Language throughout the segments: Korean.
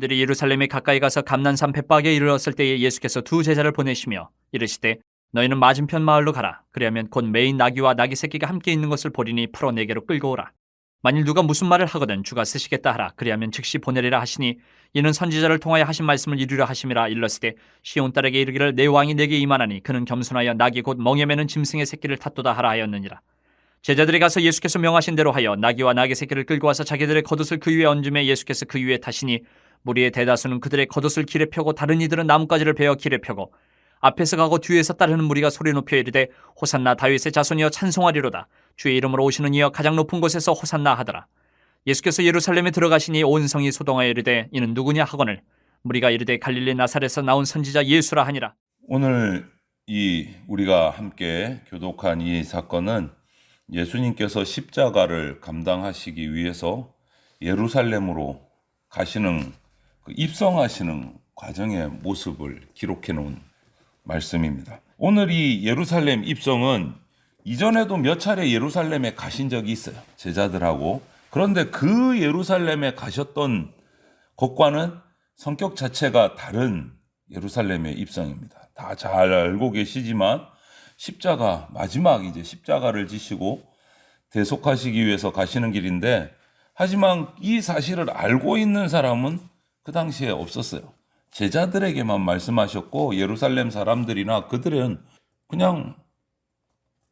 그들이 예루살렘에 가까이 가서 감난산 벳박에 이르렀을 때에 예수께서 두 제자를 보내시며 이르시되 너희는 맞은편 마을로 가라. 그리하면 곧 매인 나귀와 나귀 새끼가 함께 있는 것을 보리니 풀어 내게로 끌고 오라. 만일 누가 무슨 말을 하거든 주가 쓰시겠다 하라. 그리하면 즉시 보내리라 하시니 이는 선지자를 통하여 하신 말씀을 이루려 하심이라. 일렀으되 시온 딸에게 이르기를 내 왕이 내게 임하나니 그는 겸손하여 나귀 곧 멍에 매는 짐승의 새끼를 탓도다 하라 하였느니라. 제자들이 가서 예수께서 명하신 대로 하여 나귀와 나귀 새끼를 끌고 와서 자기들의 겉옷을 그 위에 얹음에 예수께서 그 위에 타시니 무리의 대다수는 그들의 겉옷을 길에 펴고 다른 이들은 나뭇가지를 베어 길에 펴고 앞에서 가고 뒤에서 따르는 무리가 소리 높여 이르되 호산나 다윗의 자손이여 찬송하리로다. 주의 이름으로 오시는 이여 가장 높은 곳에서 호산나 하더라. 예수께서 예루살렘에 들어가시니 온 성이 소동하여 이르되 이는 누구냐 하거늘 무리가 이르되 갈릴리 나사렛에서 나온 선지자 예수라 하니라. 오늘 우리가 함께 교독한 이 사건은 예수님께서 십자가를 감당하시기 위해서 예루살렘으로 가시는 입성하시는 과정의 모습을 기록해 놓은 말씀입니다. 오늘 이 예루살렘 입성은 이전에도 몇 차례 예루살렘에 가신 적이 있어요. 제자들하고. 그런데 그 예루살렘에 가셨던 것과는 성격 자체가 다른 예루살렘의 입성입니다. 다 잘 알고 계시지만 십자가, 마지막 이제 십자가를 지시고 대속하시기 위해서 가시는 길인데, 하지만 이 사실을 알고 있는 사람은 그 당시에 없었어요. 제자들에게만 말씀하셨고 예루살렘 사람들이나 그들은 그냥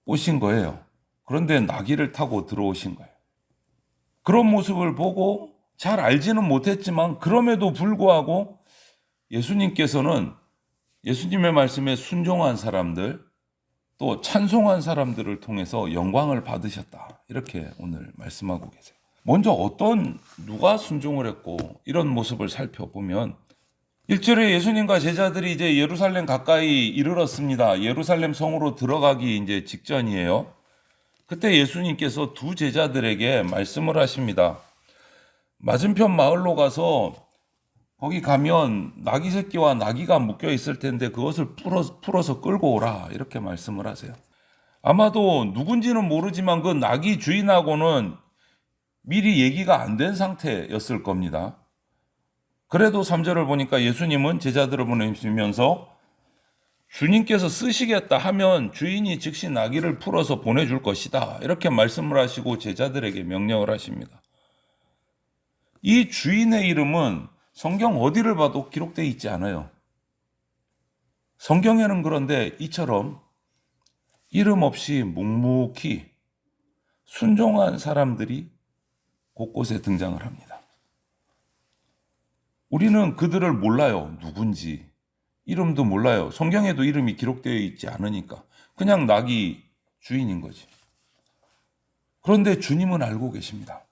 오신 거예요. 그런데 나귀를 타고 들어오신 거예요. 그런 모습을 보고 잘 알지는 못했지만 그럼에도 불구하고 예수님께서는 예수님의 말씀에 순종한 사람들, 또 찬송한 사람들을 통해서 영광을 받으셨다. 이렇게 오늘 말씀하고 계세요. 먼저 누가 순종을 했고 이런 모습을 살펴보면 1절에 예수님과 제자들이 이제 예루살렘 가까이 이르렀습니다. 예루살렘 성으로 들어가기 이제 직전이에요. 그때 예수님께서 두 제자들에게 말씀을 하십니다. 맞은편 마을로 가서 거기 가면 나귀 새끼와 나귀가 묶여 있을 텐데 그것을 풀어서 끌고 오라. 이렇게 말씀을 하세요. 아마도 누군지는 모르지만 그 나귀 주인하고는 미리 얘기가 안 된 상태였을 겁니다. 그래도 3절을 보니까 예수님은 제자들을 보내시면서 주님께서 쓰시겠다 하면 주인이 즉시 나귀를 풀어서 보내줄 것이다. 이렇게 말씀을 하시고 제자들에게 명령을 하십니다. 이 주인의 이름은 성경 어디를 봐도 기록되어 있지 않아요. 성경에는 그런데 이처럼 이름 없이 묵묵히 순종한 사람들이 곳곳에 등장을 합니다. 우리는 그들을 몰라요. 누군지. 이름도 몰라요. 성경에도 이름이 기록되어 있지 않으니까. 그냥 나귀 주인인 거지. 그런데 주님은 알고 계십니다.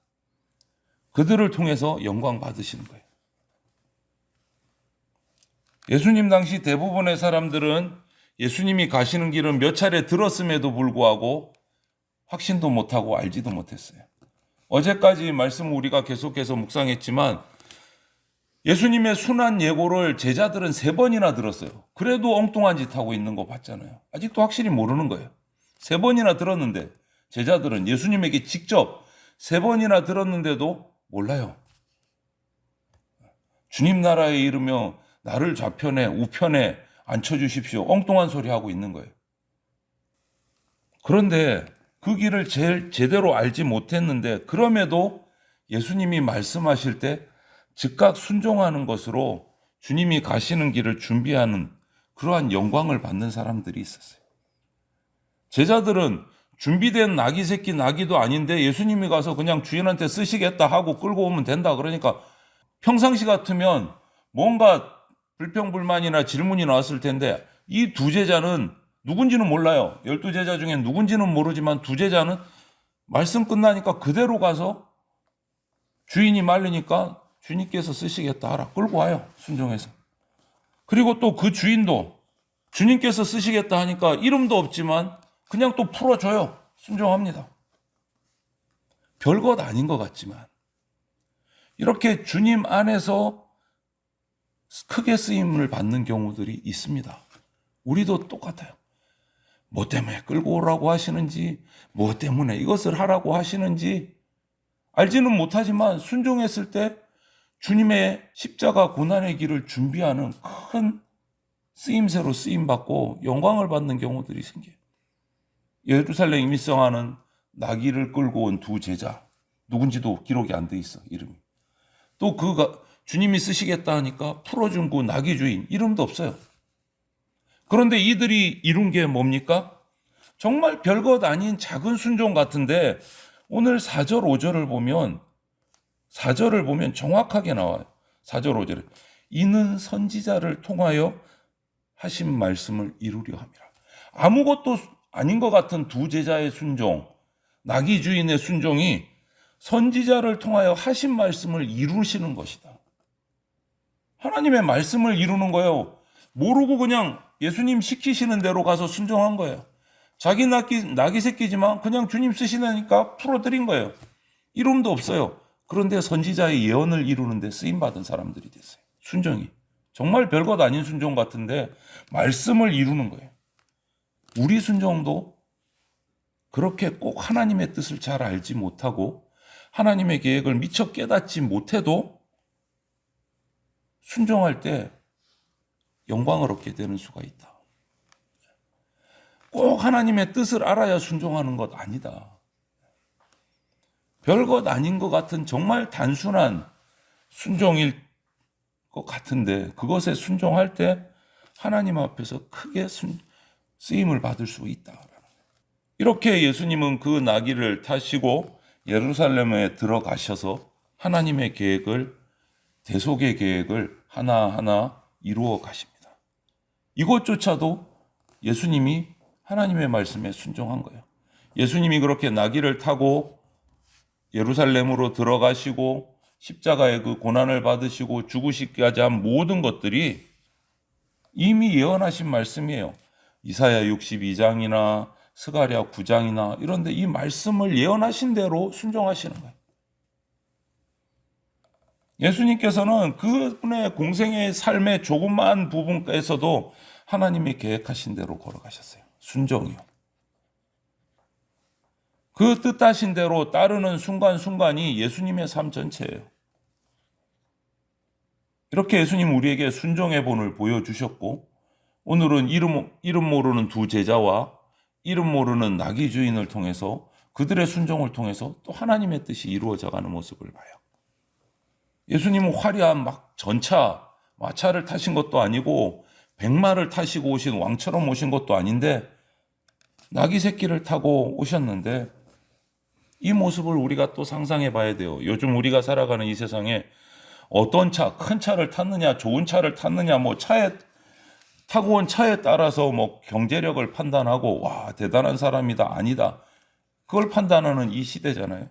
그들을 통해서 영광 받으시는 거예요. 예수님 당시 대부분의 사람들은 예수님이 가시는 길은 몇 차례 들었음에도 불구하고 확신도 못하고 알지도 못했어요. 어제까지 말씀을 우리가 계속해서 묵상했지만 예수님의 순환 예고를 제자들은 3번이나 들었어요. 그래도 엉뚱한 짓 하고 있는 거 봤잖아요. 아직도 확실히 모르는 거예요. 3번이나 들었는데 제자들은 예수님에게 직접 3번이나 들었는데도 몰라요. 주님 나라에 이르며 나를 좌편에 우편에 앉혀주십시오. 엉뚱한 소리 하고 있는 거예요. 그런데 그 길을 제대로 알지 못했는데 그럼에도 예수님이 말씀하실 때 즉각 순종하는 것으로 주님이 가시는 길을 준비하는 그러한 영광을 받는 사람들이 있었어요. 제자들은 준비된 나귀 새끼 나귀도 아닌데 예수님이 가서 그냥 주인한테 쓰시겠다 하고 끌고 오면 된다. 그러니까 평상시 같으면 뭔가 불평불만이나 질문이 나왔을 텐데 이 두 제자는 누군지는 몰라요. 12제자 중에 누군지는 모르지만 두 제자는 말씀 끝나니까 그대로 가서 주인이 말리니까 주님께서 쓰시겠다 하라. 끌고 와요. 순종해서. 그리고 또 그 주인도 주님께서 쓰시겠다 하니까 이름도 없지만 그냥 또 풀어줘요. 순종합니다. 별것 아닌 것 같지만 이렇게 주님 안에서 크게 쓰임을 받는 경우들이 있습니다. 우리도 똑같아요. 뭐 때문에 끌고 오라고 하시는지, 뭐 때문에 이것을 하라고 하시는지 알지는 못하지만 순종했을 때 주님의 십자가 고난의 길을 준비하는 큰 쓰임새로 쓰임받고 영광을 받는 경우들이 생겨요. 예루살렘 임시성하는 나귀를 끌고 온 두 제자, 누군지도 기록이 안 돼 있어, 이름이. 또 주님이 쓰시겠다 하니까 풀어준 그 나귀 주인, 이름도 없어요. 그런데 이들이 이룬 게 뭡니까? 정말 별것 아닌 작은 순종 같은데 오늘 4절, 5절을 보면 4절을 보면 정확하게 나와요. 4절, 5절에 이는 선지자를 통하여 하신 말씀을 이루려 함이라. 아무것도 아닌 것 같은 두 제자의 순종, 나귀 주인의 순종이 선지자를 통하여 하신 말씀을 이루시는 것이다. 하나님의 말씀을 이루는 거예요. 모르고 그냥 예수님 시키시는 대로 가서 순종한 거예요. 자기 나귀 새끼지만 그냥 주님 쓰시다니까 풀어드린 거예요. 이름도 없어요. 그런데 선지자의 예언을 이루는데 쓰임받은 사람들이 됐어요. 순종이. 정말 별것 아닌 순종 같은데 말씀을 이루는 거예요. 우리 순종도 그렇게 꼭 하나님의 뜻을 잘 알지 못하고 하나님의 계획을 미처 깨닫지 못해도 순종할 때 영광을 얻게 되는 수가 있다. 꼭 하나님의 뜻을 알아야 순종하는 것 아니다. 별것 아닌 것 같은 정말 단순한 순종일 것 같은데 그것에 순종할 때 하나님 앞에서 크게 쓰임을 받을 수 있다. 이렇게 예수님은 그 나귀를 타시고 예루살렘에 들어가셔서 하나님의 계획을, 대속의 계획을 하나하나 이루어 가십니다. 이것조차도 예수님이 하나님의 말씀에 순종한 거예요. 예수님이 그렇게 나귀를 타고 예루살렘으로 들어가시고 십자가의 그 고난을 받으시고 죽으시기까지 한 모든 것들이 이미 예언하신 말씀이에요. 이사야 62장이나 스가랴 9장이나 이런데 이 말씀을 예언하신 대로 순종하시는 거예요. 예수님께서는 그분의 공생의 삶의 조그마한 부분에서도 하나님이 계획하신 대로 걸어가셨어요. 순종이요. 그 뜻하신 대로 따르는 순간순간이 예수님의 삶 전체예요. 이렇게 예수님 우리에게 순종의 본을 보여주셨고 오늘은 이름 모르는 두 제자와 이름 모르는 나귀 주인을 통해서 그들의 순종을 통해서 또 하나님의 뜻이 이루어져가는 모습을 봐요. 예수님은 화려한 막 전차, 마차를 타신 것도 아니고 백마를 타시고 오신 왕처럼 오신 것도 아닌데 나귀 새끼를 타고 오셨는데 이 모습을 우리가 또 상상해 봐야 돼요. 요즘 우리가 살아가는 이 세상에 어떤 차, 큰 차를 탔느냐, 좋은 차를 탔느냐, 타고 온 차에 따라서 경제력을 판단하고, 와, 대단한 사람이다, 아니다. 그걸 판단하는 이 시대잖아요.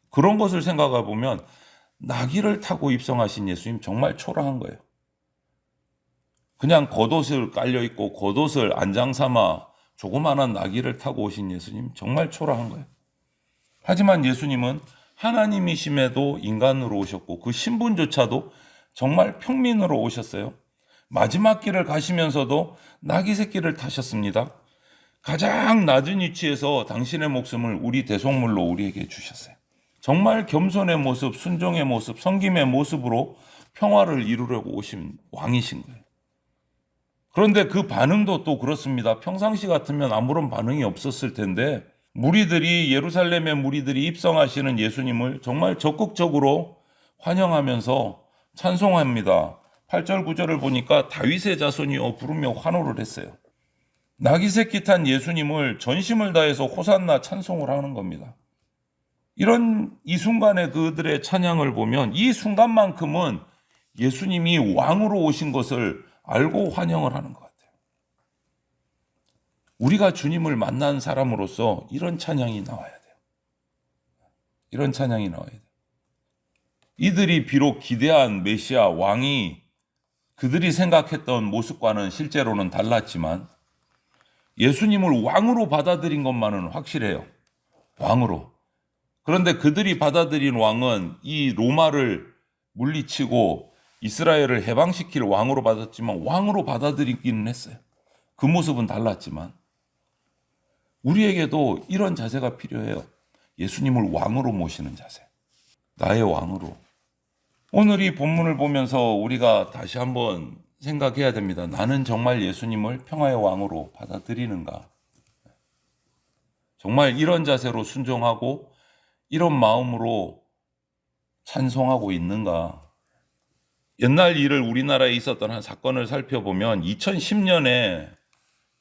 그런 것을 생각해 보면, 나귀를 타고 입성하신 예수님 정말 초라한 거예요. 그냥 겉옷을 깔려있고, 겉옷을 안장 삼아 조그마한 나귀를 타고 오신 예수님 정말 초라한 거예요. 하지만 예수님은 하나님이심에도 인간으로 오셨고 그 신분조차도 정말 평민으로 오셨어요. 마지막 길을 가시면서도 나귀 새끼를 타셨습니다. 가장 낮은 위치에서 당신의 목숨을 우리 대속물로 우리에게 주셨어요. 정말 겸손의 모습, 순종의 모습, 섬김의 모습으로 평화를 이루려고 오신 왕이신 거예요. 그런데 그 반응도 또 그렇습니다. 평상시 같으면 아무런 반응이 없었을 텐데 예루살렘의 무리들이 입성하시는 예수님을 정말 적극적으로 환영하면서 찬송합니다. 8절 9절을 보니까 다윗의 자손이여 부르며 환호를 했어요. 나귀 새끼 탄 예수님을 전심을 다해서 호산나 찬송을 하는 겁니다. 이 순간에 그들의 찬양을 보면 이 순간만큼은 예수님이 왕으로 오신 것을 알고 환영을 하는 것 같아요. 우리가 주님을 만난 사람으로서 이런 찬양이 나와야 돼요. 이런 찬양이 나와야 돼요. 이들이 비록 기대한 메시아 왕이 그들이 생각했던 모습과는 실제로는 달랐지만 예수님을 왕으로 받아들인 것만은 확실해요. 왕으로. 그런데 그들이 받아들인 왕은 이 로마를 물리치고 이스라엘을 해방시킬 왕으로 받았지만 왕으로 받아들이기는 했어요. 그 모습은 달랐지만 우리에게도 이런 자세가 필요해요. 예수님을 왕으로 모시는 자세. 나의 왕으로. 오늘 이 본문을 보면서 우리가 다시 한번 생각해야 됩니다. 나는 정말 예수님을 평화의 왕으로 받아들이는가? 정말 이런 자세로 순종하고 이런 마음으로 찬송하고 있는가? 옛날 일을 우리나라에 있었던 한 사건을 살펴보면 2010년에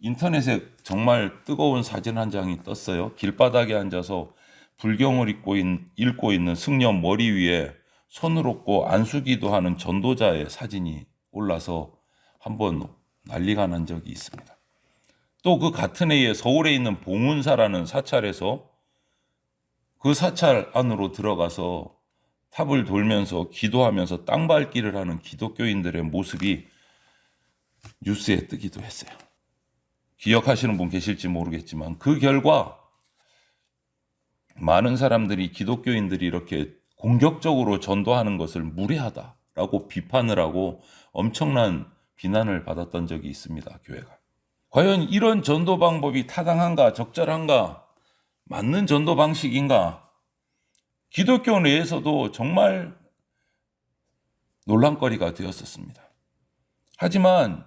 인터넷에 정말 뜨거운 사진 한 장이 떴어요. 길바닥에 앉아서 불경을 읽고 있는 승려 머리 위에 손을 얹고 안수기도 하는 전도자의 사진이 올라서 한번 난리가 난 적이 있습니다. 또 그 같은 해에 서울에 있는 봉은사라는 사찰에서 그 사찰 안으로 들어가서 탑을 돌면서 기도하면서 땅밟기를 하는 기독교인들의 모습이 뉴스에 뜨기도 했어요. 기억하시는 분 계실지 모르겠지만 그 결과 많은 사람들이 기독교인들이 이렇게 공격적으로 전도하는 것을 무례하다라고 비판을 하고 엄청난 비난을 받았던 적이 있습니다. 교회가. 과연 이런 전도 방법이 타당한가, 적절한가, 맞는 전도 방식인가? 기독교 내에서도 정말 논란거리가 되었었습니다. 하지만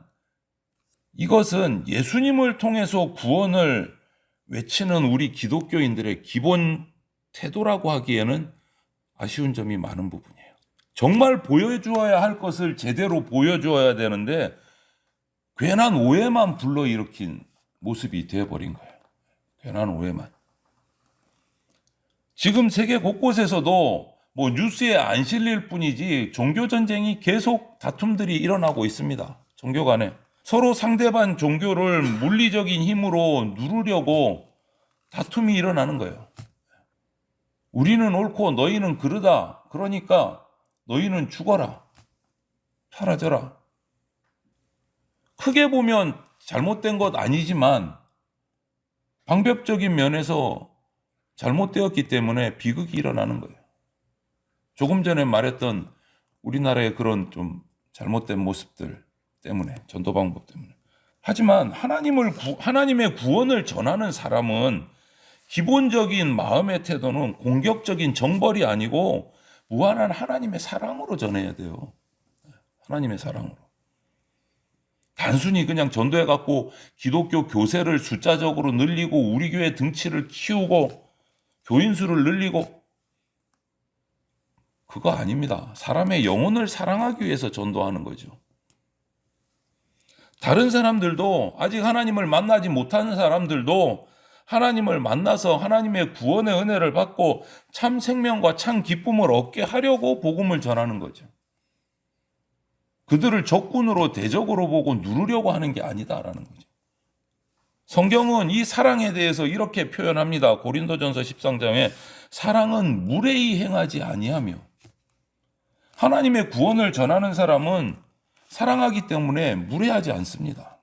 이것은 예수님을 통해서 구원을 외치는 우리 기독교인들의 기본 태도라고 하기에는 아쉬운 점이 많은 부분이에요. 정말 보여주어야 할 것을 제대로 보여주어야 되는데 괜한 오해만 불러일으킨 모습이 되어버린 거예요. 괜한 오해만. 지금 세계 곳곳에서도 뭐 뉴스에 안 실릴 뿐이지 종교 전쟁이 계속 다툼들이 일어나고 있습니다. 종교 간에. 서로 상대방 종교를 물리적인 힘으로 누르려고 다툼이 일어나는 거예요. 우리는 옳고 너희는 그르다. 그러니까 너희는 죽어라. 사라져라. 크게 보면 잘못된 것 아니지만 방법적인 면에서 잘못되었기 때문에 비극이 일어나는 거예요. 조금 전에 말했던 우리나라의 그런 좀 잘못된 모습들 때문에, 전도 방법 때문에. 하지만 하나님의 구원을 전하는 사람은 기본적인 마음의 태도는 공격적인 정벌이 아니고 무한한 하나님의 사랑으로 전해야 돼요. 하나님의 사랑으로. 단순히 그냥 전도해갖고 기독교 교세를 숫자적으로 늘리고 우리 교회 등치를 키우고 교인 수를 늘리고 그거 아닙니다. 사람의 영혼을 사랑하기 위해서 전도하는 거죠. 다른 사람들도 아직 하나님을 만나지 못하는 사람들도 하나님을 만나서 하나님의 구원의 은혜를 받고 참 생명과 참 기쁨을 얻게 하려고 복음을 전하는 거죠. 그들을 적군으로 대적으로 보고 누르려고 하는 게 아니다라는 거죠. 성경은 이 사랑에 대해서 이렇게 표현합니다. 고린도전서 13장에 사랑은 무례히 행하지 아니하며. 하나님의 구원을 전하는 사람은 사랑하기 때문에 무례하지 않습니다.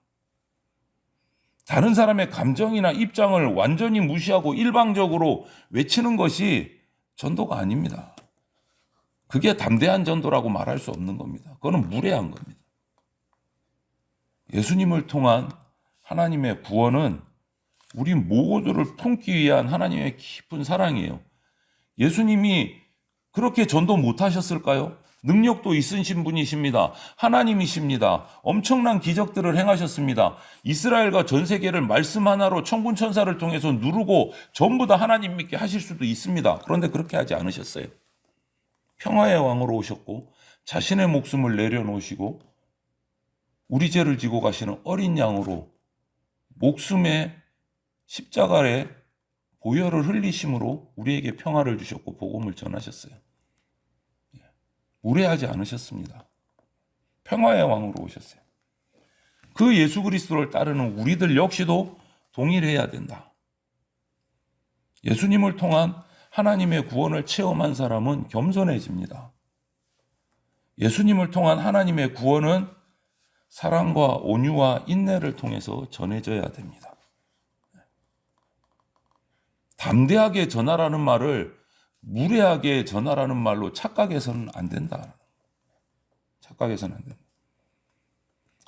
다른 사람의 감정이나 입장을 완전히 무시하고 일방적으로 외치는 것이 전도가 아닙니다. 그게 담대한 전도라고 말할 수 없는 겁니다. 그거는 무례한 겁니다. 예수님을 통한 하나님의 구원은 우리 모두를 품기 위한 하나님의 깊은 사랑이에요. 예수님이 그렇게 전도 못하셨을까요? 능력도 있으신 분이십니다. 하나님이십니다. 엄청난 기적들을 행하셨습니다. 이스라엘과 전 세계를 말씀 하나로 천군 천사를 통해서 누르고 전부 다 하나님 믿게 하실 수도 있습니다. 그런데 그렇게 하지 않으셨어요. 평화의 왕으로 오셨고 자신의 목숨을 내려놓으시고 우리 죄를 지고 가시는 어린 양으로 목숨의 십자가에 보혈을 흘리심으로 우리에게 평화를 주셨고 복음을 전하셨어요. 무례하지 않으셨습니다. 평화의 왕으로 오셨어요. 그 예수 그리스도를 따르는 우리들 역시도 동일해야 된다. 예수님을 통한 하나님의 구원을 체험한 사람은 겸손해집니다. 예수님을 통한 하나님의 구원은 사랑과 온유와 인내를 통해서 전해져야 됩니다. 담대하게 전하라는 말을 무례하게 전하라는 말로 착각해서는 안 된다. 착각해서는 안 된다.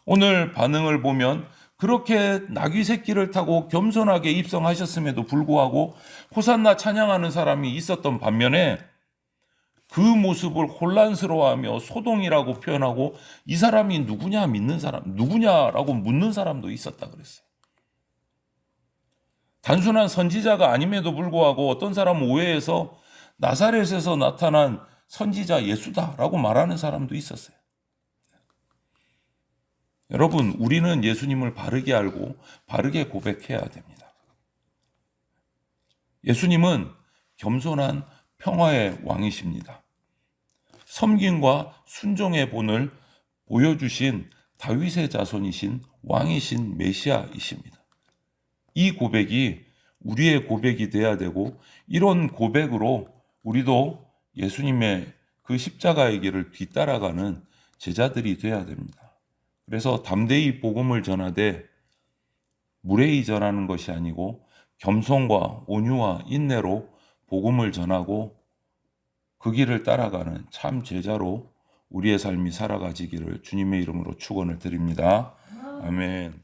오늘 반응을 보면 그렇게 나귀 새끼를 타고 겸손하게 입성하셨음에도 불구하고 호산나 찬양하는 사람이 있었던 반면에 그 모습을 혼란스러워하며 소동이라고 표현하고 이 사람이 누구냐 믿는 사람, 누구냐라고 묻는 사람도 있었다 그랬어요. 단순한 선지자가 아님에도 불구하고 어떤 사람은 오해해서 나사렛에서 나타난 선지자 예수다라고 말하는 사람도 있었어요. 여러분, 우리는 예수님을 바르게 알고 바르게 고백해야 됩니다. 예수님은 겸손한 평화의 왕이십니다. 섬김과 순종의 본을 보여주신 다윗의 자손이신 왕이신 메시아이십니다. 이 고백이 우리의 고백이 돼야 되고 이런 고백으로 우리도 예수님의 그 십자가의 길을 뒤따라가는 제자들이 돼야 됩니다. 그래서 담대히 복음을 전하되 무례히 전하는 것이 아니고 겸손과 온유와 인내로 복음을 전하고 그 길을 따라가는 참 제자로 우리의 삶이 살아가지기를 주님의 이름으로 축원을 드립니다. 아멘.